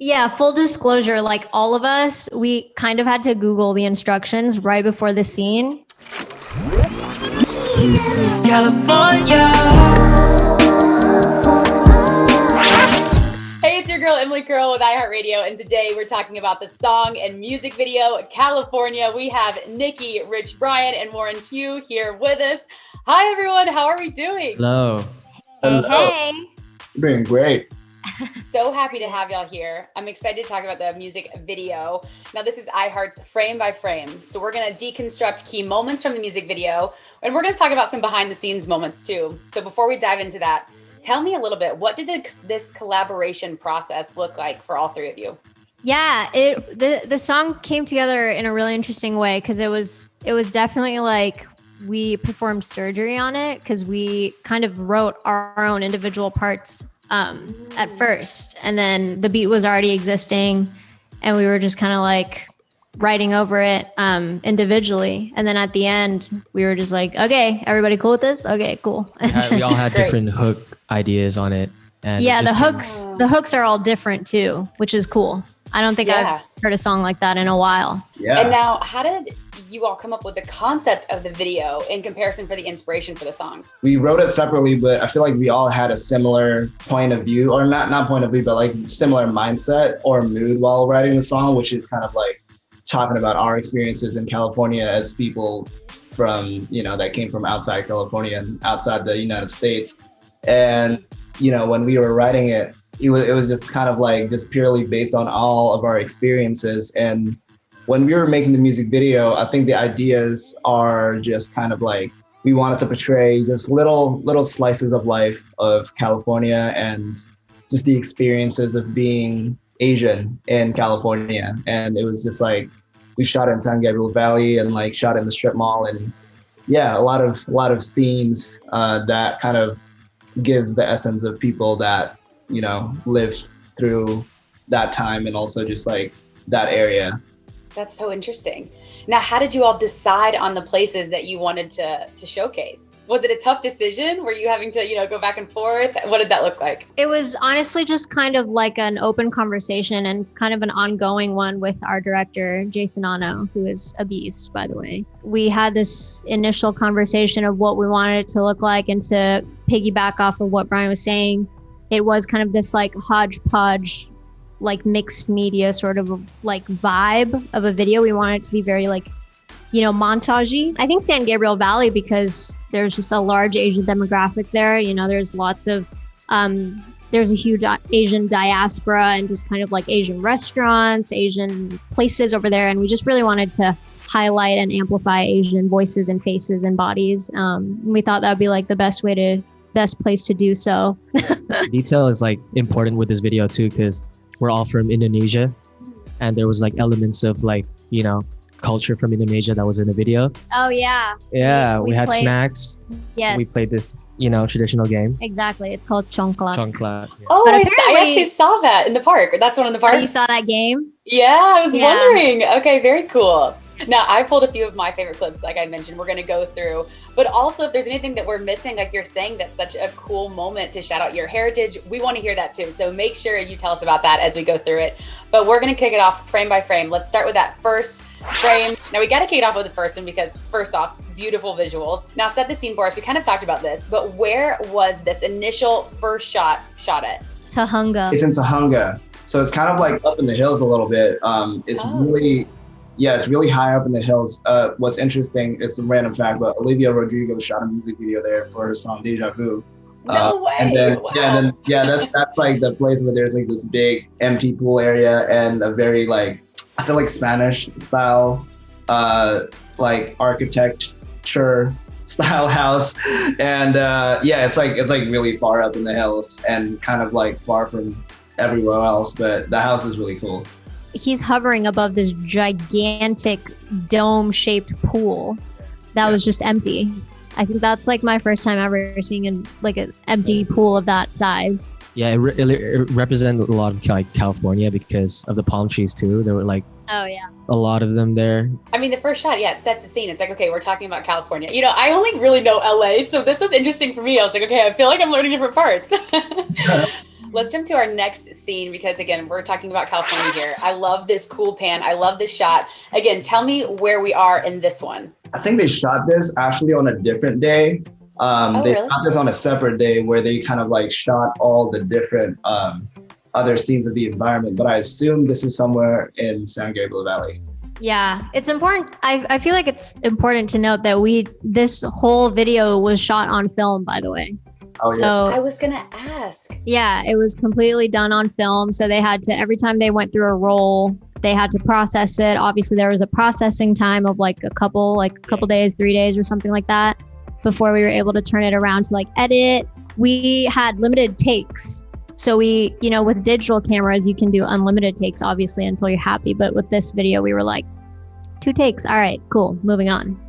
Yeah, full disclosure, like all of us, we kind of had to Google the instructions right before the scene. California. Hey, it's your girl, Emily Curl with iHeartRadio, and today we're talking about the song and music video, California. We have Niki, Rich Brian, and Warren Hugh here with us. Hi, everyone. How are we doing? Hello. Hey. Doing great. So happy to have y'all here. I'm excited to talk about the music video. Now, this is iHeart's Frame by Frame. So we're going to deconstruct key moments from the music video, and we're going to talk about some behind the scenes moments too. So before we dive into that, tell me a little bit, what did this collaboration process look like for all three of you? Yeah, the song came together in a really interesting way because it was definitely like we performed surgery on it because we kind of wrote our own individual parts at first, and then the beat was already existing and we were just kind of like writing over it individually, and then at the end we were just like, okay, everybody cool with this? Okay, cool. We all had different hook ideas on it, and yeah, the hooks are all different too, which is cool. I don't think I've heard a song like that in a while. Yeah. And now, how did you all come up with the concept of the video in comparison for the inspiration for the song? We wrote it separately, but I feel like we all had a similar point of view, or not point of view, but like similar mindset or mood while writing the song, which is kind of like talking about our experiences in California as people from, that came from outside California and outside the United States. And, when we were writing it, it was just kind of like just purely based on all of our experiences. And when we were making the music video, I think the ideas are just kind of like, we wanted to portray just little slices of life of California and just the experiences of being Asian in California. And it was just like, we shot in San Gabriel Valley and like shot in the strip mall, and yeah, a lot of scenes that kind of gives the essence of people that, lived through that time and also just like that area. That's so interesting. Now, how did you all decide on the places that you wanted to showcase? Was it a tough decision? Were you having to, go back and forth? What did that look like? It was honestly just kind of like an open conversation and kind of an ongoing one with our director, Jason Ano, who is a beast, by the way. We had this initial conversation of what we wanted it to look like, and to piggyback off of what Brian was saying, it was kind of this like hodgepodge, like mixed media sort of like vibe of a video. We wanted it to be very like, montagey. I think San Gabriel Valley, because there's just a large Asian demographic there. There's lots of, there's a huge Asian diaspora and just kind of like Asian restaurants, Asian places over there. And we just really wanted to highlight and amplify Asian voices and faces and bodies. We thought that would be like the best place to do so. Detail is like important with this video too, because we're all from Indonesia, and there was like elements of like, culture from Indonesia that was in the video. Oh yeah. Yeah, we had snacks. Yes. We played this, traditional game. Exactly. It's called Chongklak. Chongklak. Yeah. Oh, I actually saw that in the park. That's one in the park. Oh, you saw that game? Yeah, I was wondering. Okay, very cool. Now, I pulled a few of my favorite clips, like I mentioned, we're going to go through. But also, if there's anything that we're missing, like you're saying, that's such a cool moment to shout out your heritage, we want to hear that too. So make sure you tell us about that as we go through it. But we're going to kick it off frame by frame. Let's start with that first frame. Now, we got to kick it off with the first one because, first off, beautiful visuals. Now, set the scene for us. We kind of talked about this, but where was this initial first shot at? Tahunga. It's in Tahunga. So it's kind of like up in the hills a little bit. It's really high up in the hills. What's interesting is some random fact, but Olivia Rodrigo shot a music video there for her song Deja Vu. No way. And then, Wow. that's like the place where there's like this big empty pool area and a very like, I feel like Spanish style, like architecture style house. And it's like really far up in the hills and kind of like far from everywhere else, but the house is really cool. He's hovering above this gigantic dome-shaped pool that was just empty. I think that's like my first time ever seeing an empty pool of that size. Yeah, it represented a lot of like California because of the palm trees too. There were like Oh yeah. a lot of them there. I mean, the first shot, it sets the scene. It's like, okay, we're talking about California. I only really know LA, so this was interesting for me. I was like, okay, I feel like I'm learning different parts. Let's jump to our next scene because again, we're talking about California here. I love this cool pan. I love this shot. Again, tell me where we are in this one. I think they shot this actually on a different day. They really? shot this on a separate day where they kind of like shot all the different other scenes of the environment. But I assume this is somewhere in San Gabriel Valley. Yeah, it's important. I feel like it's important to note that this whole video was shot on film, by the way. Oh, so I was gonna ask. Yeah, it was completely done on film. So they had to, every time they went through a roll, they had to process it. Obviously, there was a processing time of like a couple days, 3 days or something like that before we were able to turn it around to like edit. We had limited takes. So we, with digital cameras, you can do unlimited takes, obviously, until you're happy. But with this video, we were like, 2 takes. All right, cool. Moving on.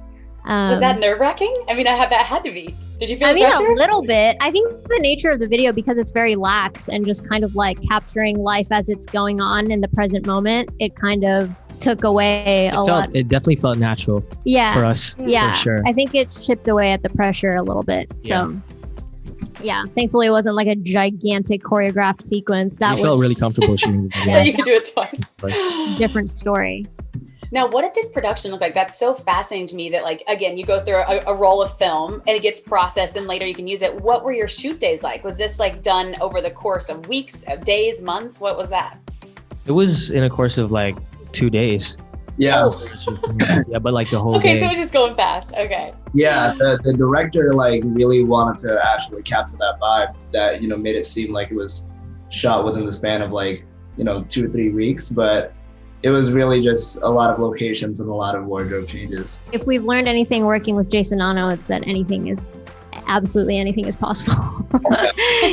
Was that nerve-wracking? I mean, that had to be. Did you feel the pressure? A little bit. I think the nature of the video, because it's very lax and just kind of like capturing life as it's going on in the present moment, it kind of took away a lot. It definitely felt natural for us. Yeah, for sure. I think it chipped away at the pressure a little bit. So yeah, thankfully it wasn't like a gigantic choreographed sequence. That felt really comfortable shooting. Yeah, you could do it twice. Different story. Now, what did this production look like? That's so fascinating to me that, like, again, you go through a roll of film and it gets processed and later you can use it. What were your shoot days like? Was this like done over the course of weeks, of days, months? What was that? It was in a course of like 2 days. Yeah. Yeah, but like the whole day. Okay, so it was just going fast. Okay. Yeah, the director like really wanted to actually capture that vibe that, made it seem like it was shot within the span of like, 2 or 3 weeks. But it was really just a lot of locations and a lot of wardrobe changes. If we've learned anything working with Jason Ano, it's that absolutely anything is possible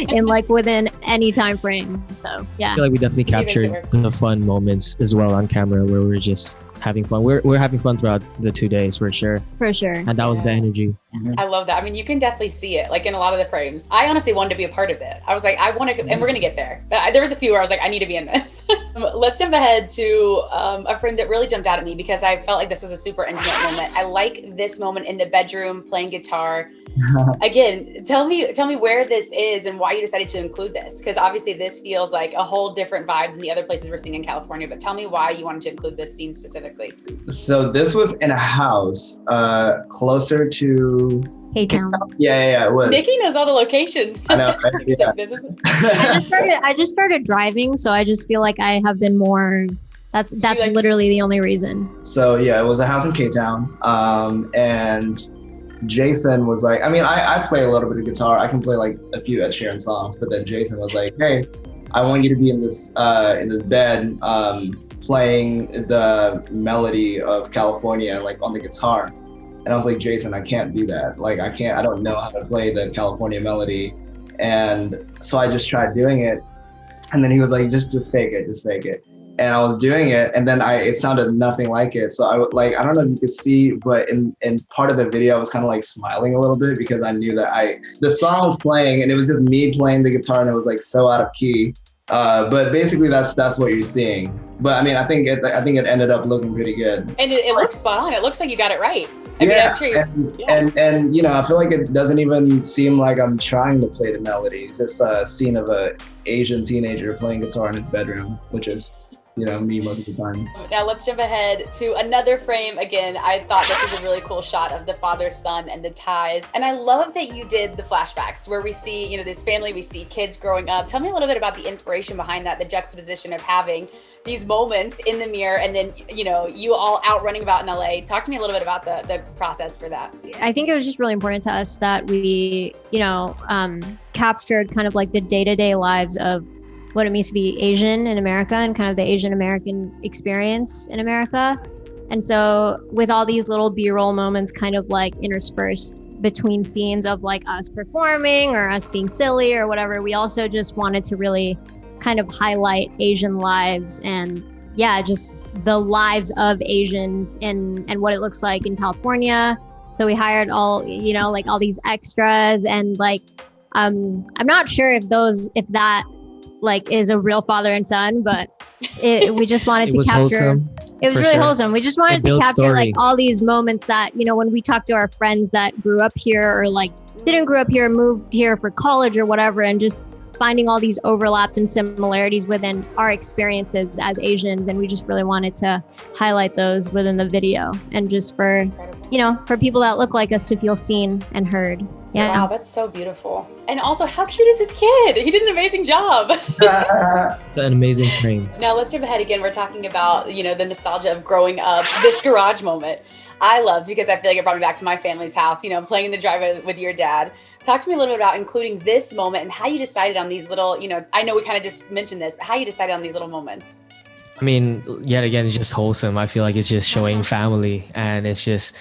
in like within any time frame. So yeah. I feel like we definitely captured the fun moments as well on camera where we're just having fun. We're having fun throughout the 2 days for sure. For sure. And that was the energy. I love that. I mean, you can definitely see it like in a lot of the frames. I honestly wanted to be a part of it. I was like, I want to, and we're going to get there. But there was a few where I was like, I need to be in this. Let's jump ahead to a frame that really jumped out at me because I felt like this was a super intimate moment. I like this moment in the bedroom playing guitar. Again, tell me where this is and why you decided to include this. Because obviously this feels like a whole different vibe than the other places we're seeing in California. But tell me why you wanted to include this scene specifically. So this was in a house closer to K-Town. Yeah, it was. Niki knows all the locations. I know. Right? Yeah. I just started driving, so I just feel like I have been more. That's like, literally the only reason. So yeah, it was a house in K-Town, and Jason was like, I play a little bit of guitar. I can play like a few Ed Sheeran songs, but then Jason was like, hey, I want you to be in this bed playing the melody of California like on the guitar. And I was like, Jason, I can't do that. Like, I don't know how to play the California melody. And so I just tried doing it. And then he was like, just fake it. And I was doing it, and then it sounded nothing like it. So I don't know if you could see, but in part of the video, I was kind of like smiling a little bit because I knew that the song was playing and it was just me playing the guitar and it was like so out of key. But basically that's what you're seeing. But I think it ended up looking pretty good. And it looks spot on. It looks like you got it right. I'm sure and I feel like it doesn't even seem like I'm trying to play the melody. It's just a scene of a Asian teenager playing guitar in his bedroom, which is me most of the time. Now let's jump ahead to another frame. Again, I thought this was a really cool shot of the father, son, and the ties. And I love that you did the flashbacks where we see, this family, we see kids growing up. Tell me a little bit about the inspiration behind that, the juxtaposition of having these moments in the mirror and then, you all out running about in LA. Talk to me a little bit about the process for that. I think it was just really important to us that we, captured kind of like the day-to-day lives of what it means to be Asian in America and kind of the Asian American experience in America. And so with all these little B-roll moments kind of like interspersed between scenes of like us performing or us being silly or whatever, we also just wanted to really kind of highlight Asian lives and just the lives of Asians and what it looks like in California. So we hired all, like all these extras and like, I'm not sure if that like is a real father and son, but we just wanted to capture. Wholesome. It was really wholesome. We just wanted to capture story. like all these moments that, when we talk to our friends that grew up here or like didn't grow up here, moved here for college or whatever, and just finding all these overlaps and similarities within our experiences as Asians. And we just really wanted to highlight those within the video, and just for, for people that look like us to feel seen and heard. Yeah. Wow, that's so beautiful. And also, how cute is this kid? He did an amazing job. An amazing frame. Now let's jump ahead again. We're talking about, the nostalgia of growing up, this garage moment. I loved, because I feel like it brought me back to my family's house, playing in the driveway with your dad. Talk to me a little bit about including this moment and how you decided on these little, I know we kind of just mentioned this, but how you decided on these little moments. I mean, yet again, it's just wholesome. I feel like it's just showing family, and it's just,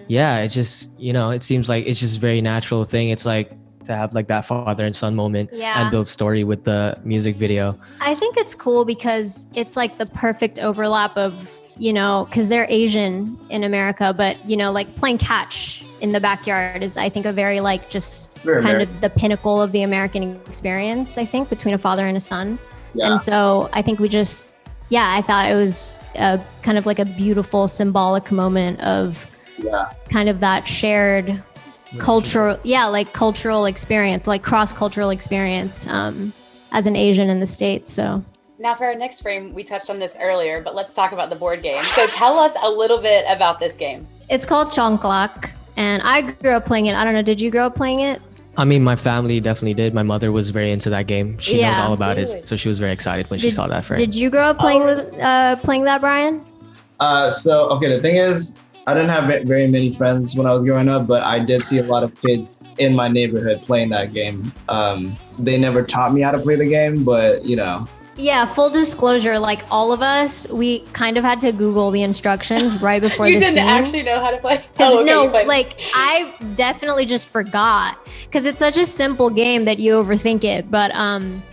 it's just, it seems like it's just a very natural thing. It's like to have like that father and son moment and build story with the music video. I think it's cool because it's like the perfect overlap of, because they're Asian in America, but, like playing catch in the backyard is, I think, a very like just very kind American. Of the pinnacle of the American experience, I think, between a father and a son. Yeah. And so I think we just, I thought it was kind of like a beautiful symbolic moment of kind of that shared cultural, cultural experience, like cross-cultural experience as an Asian in the States. So now for our next frame, we touched on this earlier, but let's talk about the board game. So tell us a little bit about this game. It's called Chongklak, and I grew up playing it. I don't know, did you grow up playing it? I mean, my family definitely did. My mother was very into that game. She knows all about it, so she was very excited when she saw that frame. Did you grow up playing playing that, Brian? The thing is, I didn't have very many friends when I was growing up, but I did see a lot of kids in my neighborhood playing that game. They never taught me how to play the game, but Yeah, full disclosure, like all of us, we kind of had to Google the instructions right before the scene. You didn't actually know how to play? I definitely just forgot, because it's such a simple game that you overthink it. But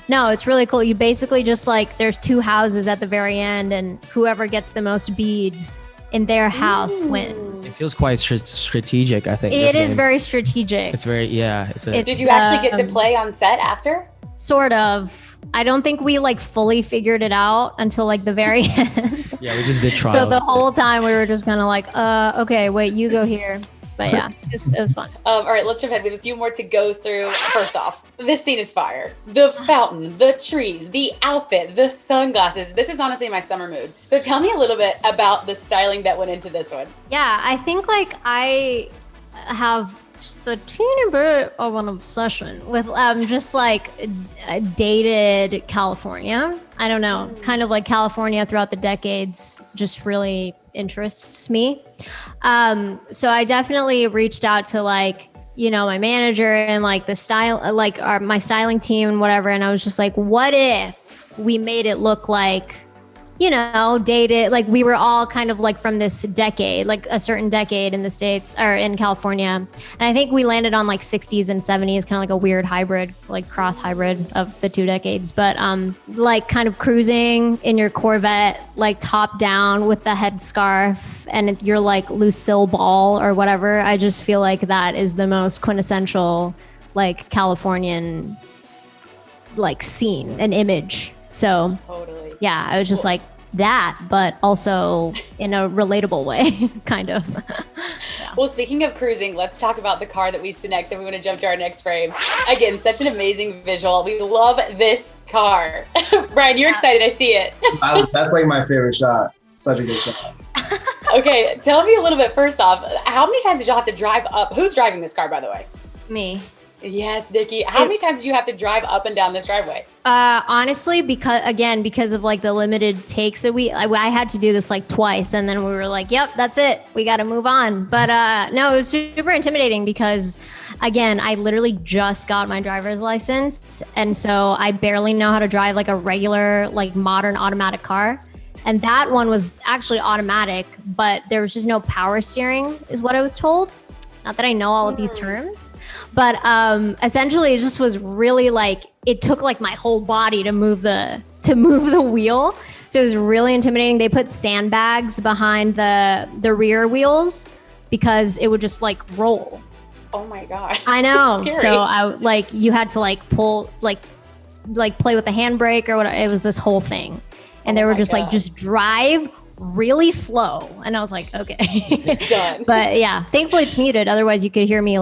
no, it's really cool. You basically just there's two houses at the very end, and whoever gets the most beads in their house wins. It feels quite strategic, I think. It is very strategic. It's very, Did you actually get to play on set after? Sort of. I don't think we fully figured it out until the very end. Yeah, we just did trials. So the whole time we were just kind of okay, wait, you go here. But yeah, it was fun. All right, let's jump ahead. We have a few more to go through. First off, this scene is fire. The fountain, the trees, the outfit, the sunglasses. This is honestly my summer mood. So tell me a little bit about the styling that went into this one. Yeah, I think I have just a teeny bit of an obsession with dated California. I don't know, kind of like California throughout the decades just really interests me. So I definitely reached out to my manager and the style, my styling team and whatever. And I was just like, what if we made it look like, dated, we were all kind of from this decade, a certain decade in the States or in California. And I think we landed on 60s and 70s, kind of a weird hybrid, cross hybrid of the two decades. But kind of cruising in your Corvette, top down with the headscarf, and you're Lucille Ball or whatever. I just feel like that is the most quintessential Californian scene and image. So totally. Yeah, I was just that, but also in a relatable way, kind of. Yeah. Well, speaking of cruising, let's talk about the car that we see next, and we want to jump to our next frame. Again, such an amazing visual. We love this car. Brian, you're excited. I see it. That's my favorite shot. Such a good shot. Okay, tell me a little bit, first off, how many times did y'all have to drive up? Who's driving this car, by the way? Me. Yes, Niki. How many times do you have to drive up and down this driveway? Honestly, because of the limited takes that I had to do this twice, and then we were yep, that's it. We got to move on. But no, it was super intimidating because, again, I literally just got my driver's license, and so I barely know how to drive a regular modern automatic car. And that one was actually automatic, but there was just no power steering, is what I was told. Not that I know all of these terms, but essentially it just was really it took my whole body to move the wheel. So it was really intimidating. They put sandbags behind the rear wheels because it would just roll. Oh my gosh. I know. So I you had to pull play with the handbrake or whatever. It was this whole thing. And they were just just drive really slow, and I was okay. Done. But yeah, thankfully it's muted, otherwise you could hear me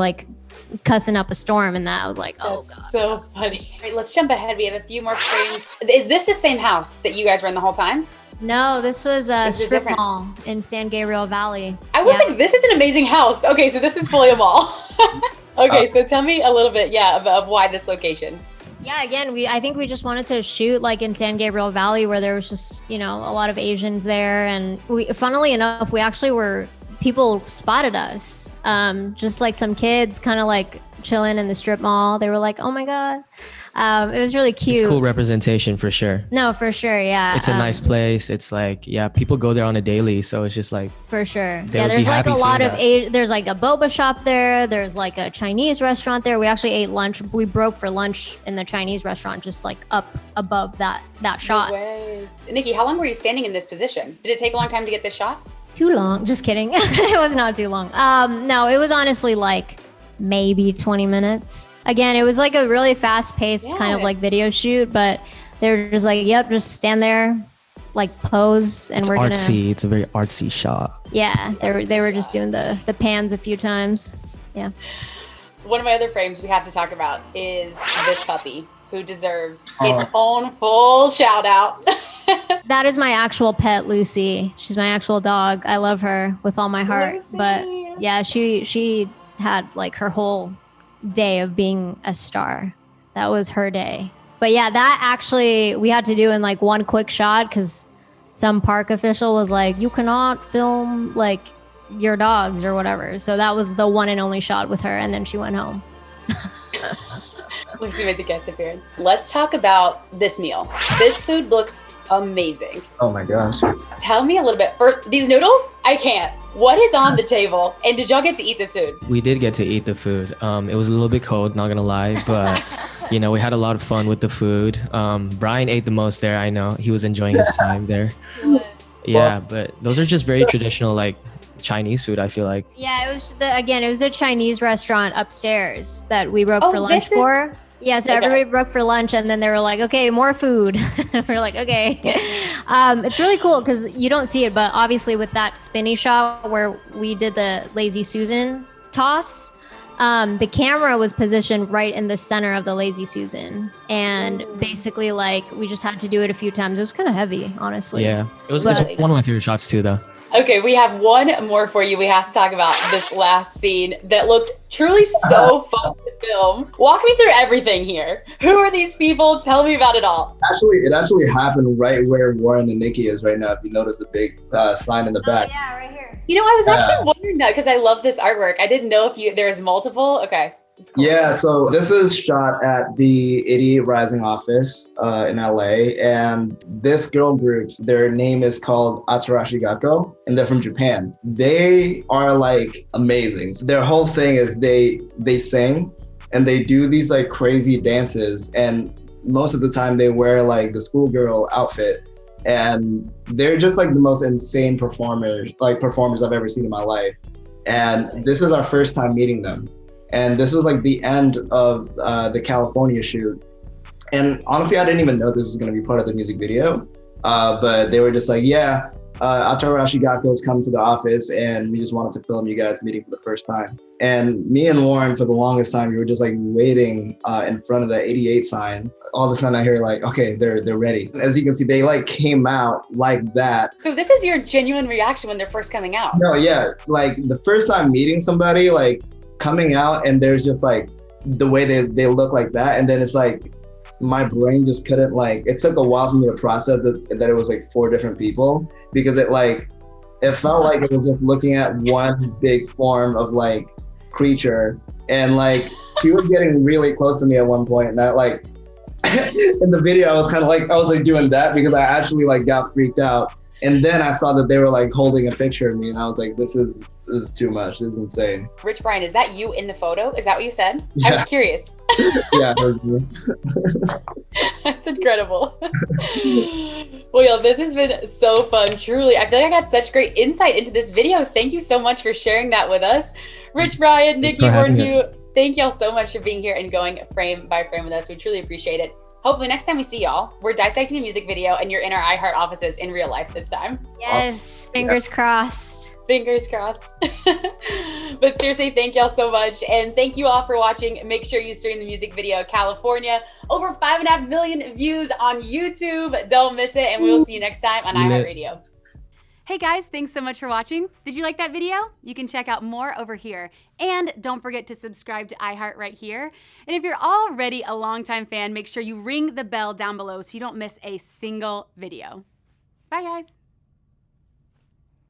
cussing up a storm and that. I was like, oh That's God. so funny. All right, let's jump ahead. We have a few more frames. Is this the same house that you guys were in the whole time? No, this was a This is strip different. mall in San Gabriel Valley. I was like, this is an amazing house. Okay, so this is fully a mall. Okay, so tell me a little bit, of why this location. Yeah, again, I think we just wanted to shoot like in San Gabriel Valley where there was just, a lot of Asians there. And funnily enough, people spotted us. Just like some kids kind of like chilling in the strip mall. They were like, oh my God. It was really cute. It's cool representation for sure. No, for sure. Yeah. It's a nice place. It's like, people go there on a daily. So it's just like, for sure. They Yeah, would be there's like happy a lot seeing of there's like a boba shop there. There's like a Chinese restaurant there. We actually ate lunch. We broke for lunch in the Chinese restaurant, just like up above that shot. No way. Niki, how long were you standing in this position? Did it take a long time to get this shot? Too long. Just kidding. It was not too long. No, it was honestly like maybe 20 minutes. Again, it was like a really fast-paced kind of like video shoot, but they're just like, yep, just stand there, like pose, and it's we're artsy. gonna. It's a very artsy shot. Yeah, they were just doing the pans a few times. Yeah. One of my other frames we have to talk about is this puppy who deserves its own full shout out. That is my actual pet, Lucy. She's my actual dog. I love her with all my heart. Lucy. But yeah, she had like her whole day of being a star. That was her day. But yeah, that actually we had to do in like one quick shot because some park official was like, you cannot film like your dogs or whatever. So that was the one and only shot with her, and then she went home. Lucy made the guest appearance. Let's talk about this meal. This food looks amazing. Oh my gosh. Tell me a little bit. First, these noodles? I can't. What is on the table? And did y'all get to eat this food? We did get to eat the food. It was a little bit cold, not gonna lie, but we had a lot of fun with the food. Brian ate the most there. I know he was enjoying his time there. Yes. Yeah, but those are just very traditional, like Chinese food. I feel like. Yeah, it was the Chinese restaurant upstairs that we broke for lunch this is- for. Yeah, so Okay. everybody broke for lunch, and then they were like, okay, more food. We're like, okay. It's really cool because you don't see it, but obviously with that spinny shot where we did the Lazy Susan toss, the camera was positioned right in the center of the Lazy Susan. And basically, like, we just had to do it a few times. It was kind of heavy, honestly. Yeah, it's But- one of my favorite shots too, though. Okay, we have one more for you. We have to talk about this last scene that looked truly so fun to film. Walk me through everything here. Who are these people? Tell me about it all. It actually happened right where Warren and Niki is right now. If you notice the big sign in the back. yeah, right here. You know, I was actually wondering that because I love this artwork. I didn't know if there's multiple. Okay. It's cool. Yeah, so this is shot at the Idiot Rising office in LA, and this girl group, their name is called Atarashii Gako, and they're from Japan. They are like amazing. So their whole thing is they sing and they do these like crazy dances, and most of the time they wear like the schoolgirl outfit, and they're just like the most insane performers I've ever seen in my life. And this is our first time meeting them. And this was like the end of the California shoot. And honestly, I didn't even know this was going to be part of the music video. But they were just like, Atarashii Gako has come to the office and we just wanted to film you guys meeting for the first time. And me and Warren, for the longest time, we were just like waiting in front of the 88 sign. All of a sudden I hear like, okay, they're ready. As you can see, they like came out like that. So this is your genuine reaction when they're first coming out. No, yeah. Like the first time meeting somebody, like coming out and there's just like the way they look like that. And then it's like, my brain just couldn't it took a while for me to process that it was like 4 different people, because it felt like it was just looking at one big form of like creature. And like, she was getting really close to me at one point, and I like, in the video, I was kind of like, I was like doing that because I actually like got freaked out. And then I saw that they were like holding a picture of me, and I was like, this is too much. This is insane. Rich Brian, is that you in the photo? Is that what you said? Yeah. I was curious. Yeah, it was me. That's incredible. Well, y'all, this has been so fun, truly. I feel like I got such great insight into this video. Thank you so much for sharing that with us. Rich Brian, Niki, for having Warren, us. thank y'all so much for being here and going frame by frame with us. We truly appreciate it. hopefully next time we see y'all, we're dissecting a music video and you're in our iHeart offices in real life this time. Yes, fingers crossed. Fingers crossed. But seriously, thank y'all so much. And thank you all for watching. Make sure you stream the music video California. Over 5.5 million views on YouTube. Don't miss it. And we will see you next time on iHeartRadio. Hey guys, thanks so much for watching. Did you like that video? You can check out more over here. And don't forget to subscribe to iHeart right here. And if you're already a longtime fan, make sure you ring the bell down below so you don't miss a single video. Bye guys.